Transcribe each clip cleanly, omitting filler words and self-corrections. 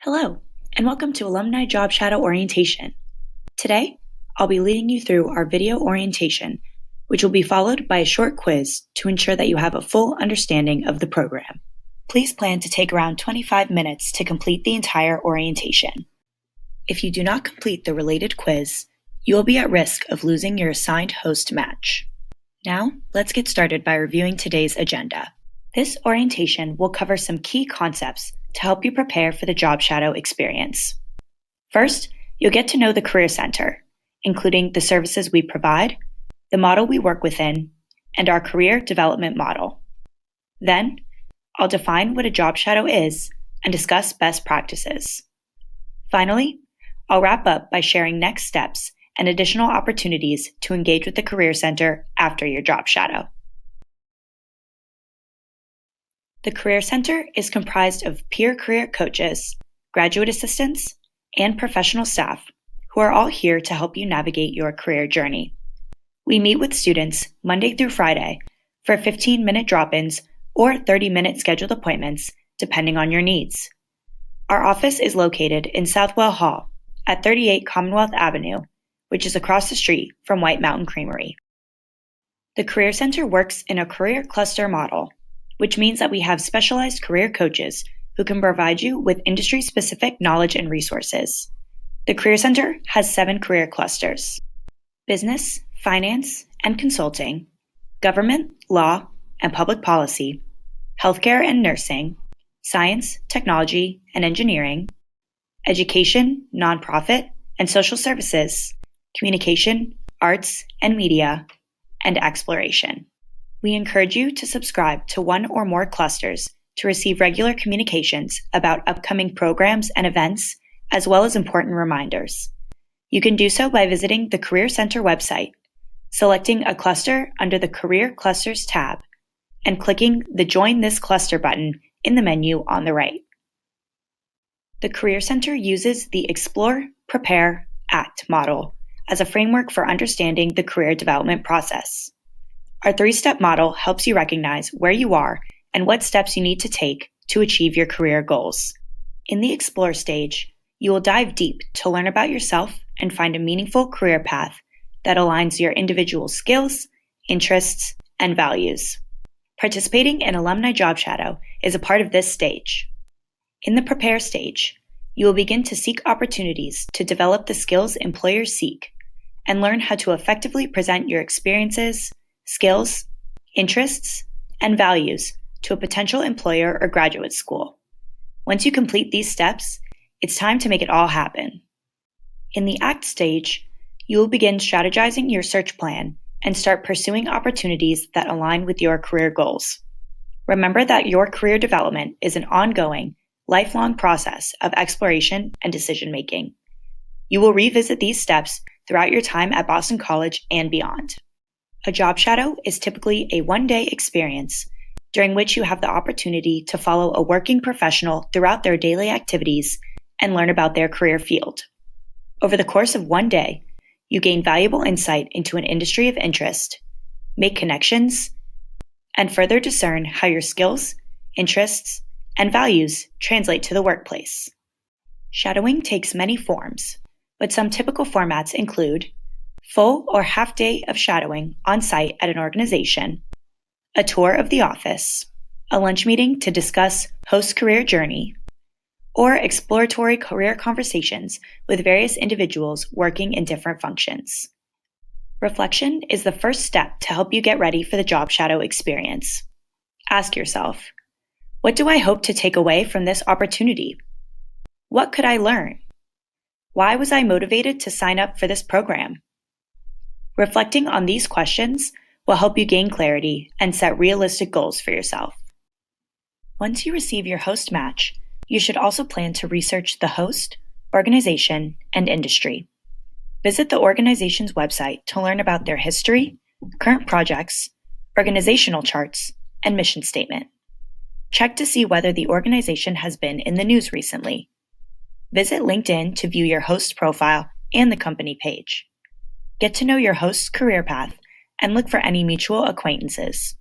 Hello, and welcome to Alumni Job Shadow Orientation. Today, I'll be leading you through our video orientation, which will be followed by a short quiz to ensure that you have a full understanding of the program. Please plan to take around 25 minutes to complete the entire orientation. If you do not complete the related quiz, you will be at risk of losing your assigned host match. Now, let's get started by reviewing today's agenda. This orientation will cover some key concepts to help you prepare for the Job Shadow experience. First, you'll get to know the Career Center, including the services we provide, the model we work within, and our career development model. Then, I'll define what a Job Shadow is and discuss best practices. Finally, I'll wrap up by sharing next steps and additional opportunities to engage with the Career Center after your Job Shadow. The Career Center is comprised of peer career coaches, graduate assistants, and professional staff who are all here to help you navigate your career journey. We meet with students Monday through Friday for 15-minute drop-ins or 30-minute scheduled appointments, depending on your needs. Our office is located in Southwell Hall at 38 Commonwealth Avenue, which is across the street from White Mountain Creamery. The Career Center works in a career cluster model, which means that we have specialized career coaches who can provide you with industry-specific knowledge and resources. The Career Center has 7 career clusters: business, finance, and consulting, government, law, and public policy, healthcare and nursing, science, technology, and engineering, education, nonprofit, and social services, communication, arts, and media, and exploration. We encourage you to subscribe to one or more clusters to receive regular communications about upcoming programs and events, as well as important reminders. You can do so by visiting the Career Center website, selecting a cluster under the Career Clusters tab, and clicking the Join This Cluster button in the menu on the right. The Career Center uses the Explore, Prepare, Act model as a framework for understanding the career development process. Our 3-step model helps you recognize where you are and what steps you need to take to achieve your career goals. In the Explore stage, you will dive deep to learn about yourself and find a meaningful career path that aligns your individual skills, interests, and values. Participating in Alumni Job Shadow is a part of this stage. In the Prepare stage, you will begin to seek opportunities to develop the skills employers seek and learn how to effectively present your experiences, skills, interests, and values to a potential employer or graduate school. Once you complete these steps, it's time to make it all happen. In the Act stage, you will begin strategizing your search plan and start pursuing opportunities that align with your career goals. Remember that your career development is an ongoing, lifelong process of exploration and decision-making. You will revisit these steps throughout your time at Boston College and beyond. A job shadow is typically a one-day experience during which you have the opportunity to follow a working professional throughout their daily activities and learn about their career field. Over the course of one day, you gain valuable insight into an industry of interest, make connections, and further discern how your skills, interests, and values translate to the workplace. Shadowing takes many forms, but some typical formats include full or half day of shadowing on site at an organization, a tour of the office, a lunch meeting to discuss host career journey, or exploratory career conversations with various individuals working in different functions. Reflection is the first step to help you get ready for the job shadow experience. Ask yourself, what do I hope to take away from this opportunity? What could I learn? Why was I motivated to sign up for this program? Reflecting on these questions will help you gain clarity and set realistic goals for yourself. Once you receive your host match, you should also plan to research the host, organization, and industry. Visit the organization's website to learn about their history, current projects, organizational charts, and mission statement. Check to see whether the organization has been in the news recently. Visit LinkedIn to view your host profile and the company page. Get to know your host's career path and look for any mutual acquaintances.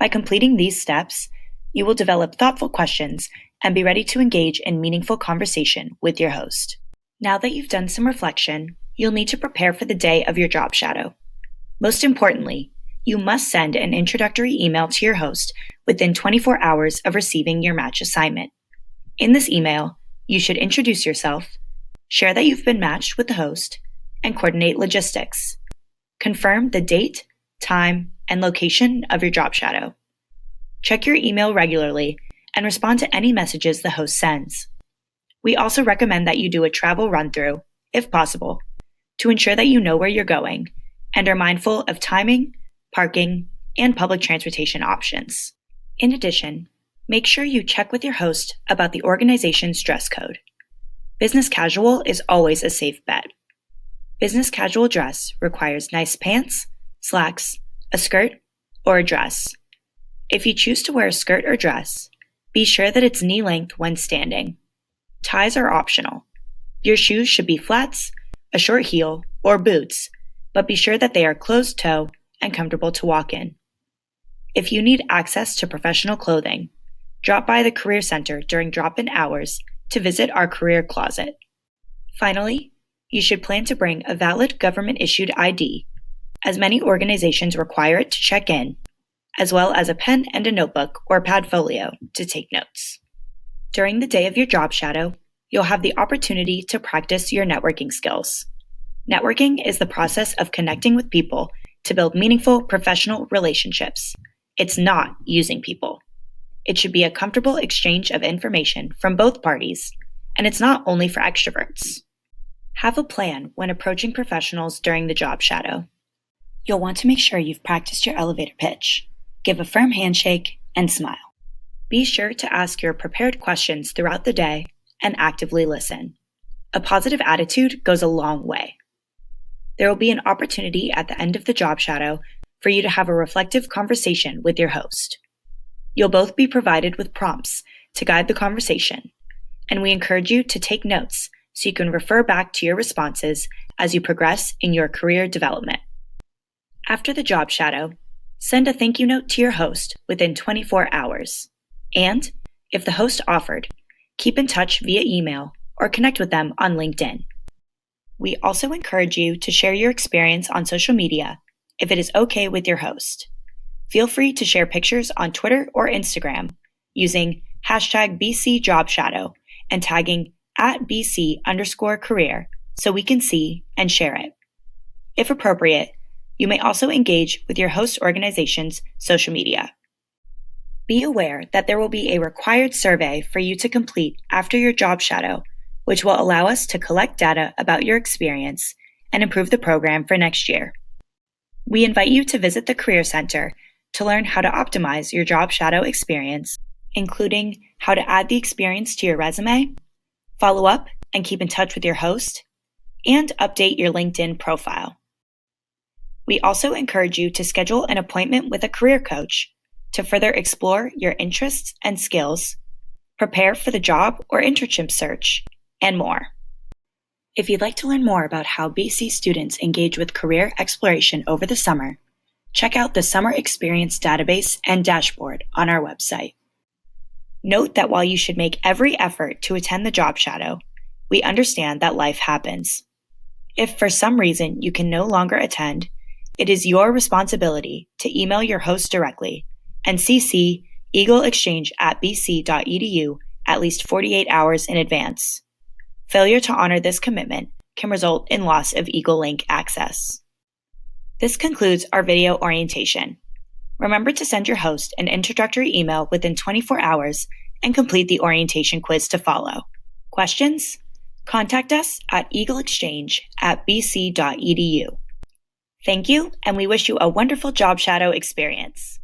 By completing these steps, you will develop thoughtful questions and be ready to engage in meaningful conversation with your host. Now that you've done some reflection, you'll need to prepare for the day of your job shadow. Most importantly, you must send an introductory email to your host within 24 hours of receiving your match assignment. In this email, you should introduce yourself, share that you've been matched with the host, and coordinate logistics. Confirm the date, time, and location of your job shadow. Check your email regularly and respond to any messages the host sends. We also recommend that you do a travel run-through, if possible, to ensure that you know where you're going and are mindful of timing, parking, and public transportation options. In addition, make sure you check with your host about the organization's dress code. Business casual is always a safe bet. Business casual dress requires nice pants, slacks, a skirt, or a dress. If you choose to wear a skirt or dress, be sure that it's knee-length when standing. Ties are optional. Your shoes should be flats, a short heel, or boots, but be sure that they are closed-toe and comfortable to walk in. If you need access to professional clothing, drop by the Career Center during drop-in hours to visit our career closet. Finally, you should plan to bring a valid government-issued ID, as many organizations require it to check in, as well as a pen and a notebook or Padfolio to take notes. During the day of your job shadow, you'll have the opportunity to practice your networking skills. Networking is the process of connecting with people to build meaningful professional relationships. It's not using people. It should be a comfortable exchange of information from both parties, and it's not only for extroverts. Have a plan when approaching professionals during the job shadow. You'll want to make sure you've practiced your elevator pitch. Give a firm handshake and smile. Be sure to ask your prepared questions throughout the day and actively listen. A positive attitude goes a long way. There will be an opportunity at the end of the job shadow for you to have a reflective conversation with your host. You'll both be provided with prompts to guide the conversation, and we encourage you to take notes so you can refer back to your responses as you progress in your career development. After the job shadow, send a thank you note to your host within 24 hours. And, if the host offered, keep in touch via email or connect with them on LinkedIn. We also encourage you to share your experience on social media if it is okay with your host. Feel free to share pictures on Twitter or Instagram using #BCJobShadow and tagging @BC_career so we can see and share it. If appropriate, you may also engage with your host organization's social media. Be aware that there will be a required survey for you to complete after your job shadow, which will allow us to collect data about your experience and improve the program for next year. We invite you to visit the Career Center to learn how to optimize your job shadow experience, including how to add the experience to your resume, follow up and keep in touch with your host, and update your LinkedIn profile. We also encourage you to schedule an appointment with a career coach to further explore your interests and skills, prepare for the job or internship search, and more. If you'd like to learn more about how BC students engage with career exploration over the summer, check out the Summer Experience Database and Dashboard on our website. Note that while you should make every effort to attend the job shadow, we understand that life happens. If for some reason you can no longer attend, it is your responsibility to email your host directly and CC eagleexchange@bc.edu at least 48 hours in advance. Failure to honor this commitment can result in loss of Eagle Link access. This concludes our video orientation. Remember to send your host an introductory email within 24 hours and complete the orientation quiz to follow. Questions? Contact us at eagleexchange@bc.edu. Thank you, and we wish you a wonderful job shadow experience.